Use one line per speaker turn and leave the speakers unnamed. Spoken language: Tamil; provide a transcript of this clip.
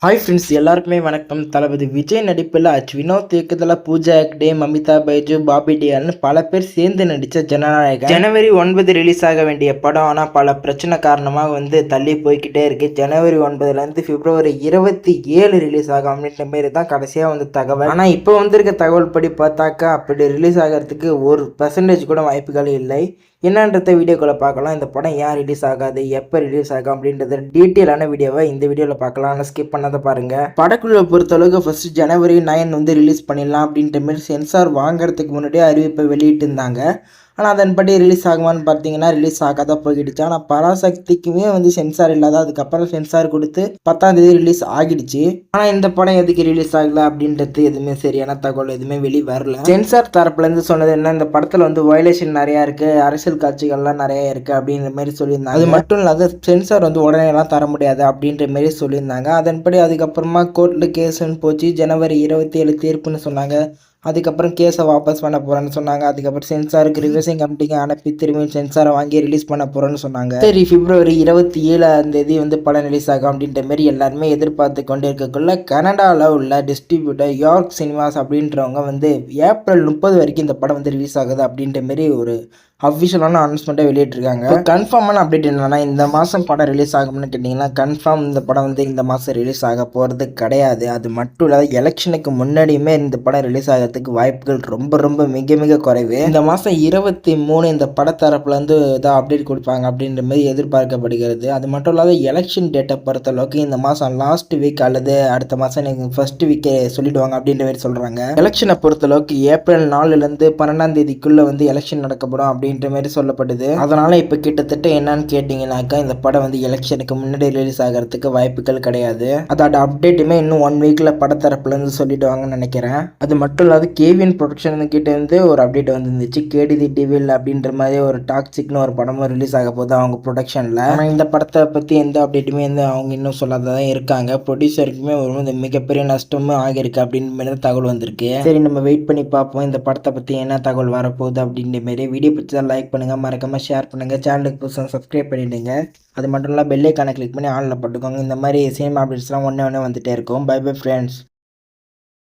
ஹாய் ஃப்ரெண்ட்ஸ், எல்லாருக்குமே வணக்கம். தளபதி விஜய் நடிப்பில் வினோத் இயக்கத்தில் பூஜா ஹெக்டே, மமிதா பைஜு, பாபி டியால்னு பல பேர் சேர்ந்து நடித்த ஜனநாயகன் ஜனவரி 9 ரிலீஸ் ஆக வேண்டிய படம். ஆனால் பல பிரச்சனை காரணமாக தள்ளி போய்கிட்டே இருக்கு. ஜனவரி 9லேருந்து பிப்ரவரி 27 ரிலீஸ் ஆகும் அப்படின்ற மாரி தான் கடைசியாக தகவல். ஆனால் இப்போ வந்திருக்க தகவல் படி பார்த்தாக்கா அப்படி ரிலீஸ் ஆகிறதுக்கு 1% கூட வாய்ப்புகள் இல்லை. என்னன்றத வீடியோக்குள்ளே பார்க்கலாம். இந்த படம் ஏன் ரிலீஸ் ஆகாது, எப்போ ரிலீஸ் ஆகும் அப்படின்றது டீட்டெயிலான வீடியோவை இந்த வீடியோவில் பார்க்கலாம். ஆனால் ஸ்கிப் பண்ணாத பாருங்க. படக்குழுவை பொறுத்தளவுக்கு ஃபர்ஸ்ட் ஜனவரி 9 ரிலீஸ் பண்ணிடலாம் அப்படின்ற மாதிரி சென்சார் வாங்குறதுக்கு முன்னாடியே அறிவிப்பை வெளியிட்டு இருந்தாங்க. ஆனால் அதன்படி ரிலீஸ் ஆகுமான்னு பார்த்தீங்கன்னா ரிலீஸ் ஆகாத போயிடுச்சு. ஆனால் பராசக்திக்குமே சென்சார் இல்லாத, அதுக்கப்புறம் சென்சார் கொடுத்து 10ஆம் தேதி ரிலீஸ் ஆகிடுச்சு. ஆனால் இந்த படம் எதுக்கு ரிலீஸ் ஆகல அப்படின்றது எதுவுமே சரியான தகவல் எதுவுமே வெளியே வரல. சென்சார் தரப்புலேருந்து சொன்னது என்ன, இந்த படத்தில் வயலேஷன் நிறையா இருக்குது, அரசியல் காட்சிகள்லாம் நிறையா இருக்குது அப்படின்ற மாதிரி சொல்லியிருந்தாங்க. அது மட்டும் இல்லாத சென்சார் உடனேலாம் தர முடியாது அப்படின்ற மாதிரி சொல்லியிருந்தாங்க. அதன்படி அதுக்கப்புறமா கோர்ட்டில் கேஸுன்னு போச்சு. ஜனவரி 27 தீர்ப்புன்னு சொன்னாங்க. அதுக்கப்புறம் கேஸை வாபஸ் பண்ண போகிறேன்னு சொன்னாங்க. அதுக்கப்புறம் சென்சாருக்கு ரிவர்சிங் கமிட்டிக்கு அனுப்பி திரும்பி சென்சாரை வாங்கி ரிலீஸ் பண்ண போகிறேன்னு சொன்னாங்க. சரி, பிப்ரவரி 27ஆம் தேதி படம் ரிலீஸ் ஆகும் அப்படின்ற மாரி எல்லாருமே எதிர்பார்த்து கொண்டு இருக்கக்குள்ள கனடாவில் உள்ள டிஸ்ட்ரிபியூட்டர் யார்க் சினிமாஸ் அப்படின்றவங்க ஏப்ரல் 30 வரைக்கும் இந்த படம் ரிலீஸ் ஆகுது அப்படின்ற மாரி ஒரு அஃபிஷியலான அனௌன்ஸ்மெண்ட்டை வெளியிட்டிருக்காங்க. கன்ஃபார்மான அப்டேட் என்னன்னா, இந்த மாதம் படம் ரிலீஸ் ஆகும்னு கேட்டிங்கன்னா கன்ஃபார்ம் இந்த படம் இந்த மாதம் ரிலீஸ் ஆக போகிறது கிடையாது. அது மட்டும் இல்லாத எலெக்ஷனுக்கு முன்னாடியுமே இந்த படம் ரிலீஸ் ஆகிறதுக்கு வாய்ப்புகள் ரொம்ப ரொம்ப மிக மிக குறைவு. இந்த மாதம் 23 இந்த படத்தரப்புலேருந்து ஏதாவது அப்டேட் கொடுப்பாங்க அப்படின்ற மாதிரி எதிர்பார்க்கப்படுகிறது. அது மட்டும் இல்லாத எலெக்ஷன் டேட்டை பொறுத்தளவுக்கு இந்த மாதம் லாஸ்ட் வீக் அல்லது அடுத்த மாதம் ஃபர்ஸ்ட் வீக்கே சொல்லிடுவாங்க அப்படின்ற மாதிரி சொல்கிறாங்க. எலெக்ஷனை பொறுத்தளவுக்கு ஏப்ரல் 4லேருந்து 12ஆம் தேதிக்குள்ளே எலெக்ஷன் நடக்கப்படும் அப்படின்ற மாதிரி சொல்லப்படுது. அதனால இப்போ கிட்டத்தட்ட என்னன்னு கேட்டிங்கனாக்கா இந்த படம் எலெக்ஷனுக்கு முன்னாடி ரிலீஸ் ஆகிறதுக்கு வாய்ப்புகள் கிடையாது. அதோட அப்டேட்டுமே இன்னும் 1 வீக்கில் படத்தரப்புலேருந்து சொல்லிடுவாங்கன்னு நினைக்கிறேன். அது மட்டும் இல்லாத கேவிஎன் ப்ரொடக்ஷன் கிட்ட ஒரு அப்டேட் வந்துருந்துச்சு. கேடிதி டிவில் அப்படின்ற மாதிரி ஒரு டாக்ஸிக்னு ஒரு படமும் ரிலீஸ் ஆக போகுது அவங்க ப்ரொடக்ஷனில். ஆனால் இந்த படத்தை பற்றி எந்த அப்டேட்டுமே அவங்க இன்னும் சொல்லாதான் இருக்காங்க. ப்ரொடியூசருக்குமே ஒரு மிகப்பெரிய நஷ்டமும் ஆகியிருக்கு அப்படின்னு மாதிரி தகவல் வந்திருக்கு. சரி, நம்ம வெயிட் பண்ணி பார்ப்போம் இந்த படத்தை பற்றி என்ன தகவல் வரப்போகுது அப்படின்ற மாரி. வீடியோ பிடிச்சா லைக் பண்ணுங்கள், மறக்காமல் ஷேர் பண்ணுங்கள், சேனலுக்கு புதுசாக சப்ஸ்கிரைப் பண்ணிவிடுங்க. அது மட்டும் இல்லை பெல் ஐகானை கிளிக் பண்ணி ஆனில் போட்டுக்கோங்க. இந்த மாதிரி சினிமா அப்டேட்ஸ்லாம் ஒன்றே வந்துகிட்டே இருக்கும். Bye bye friends.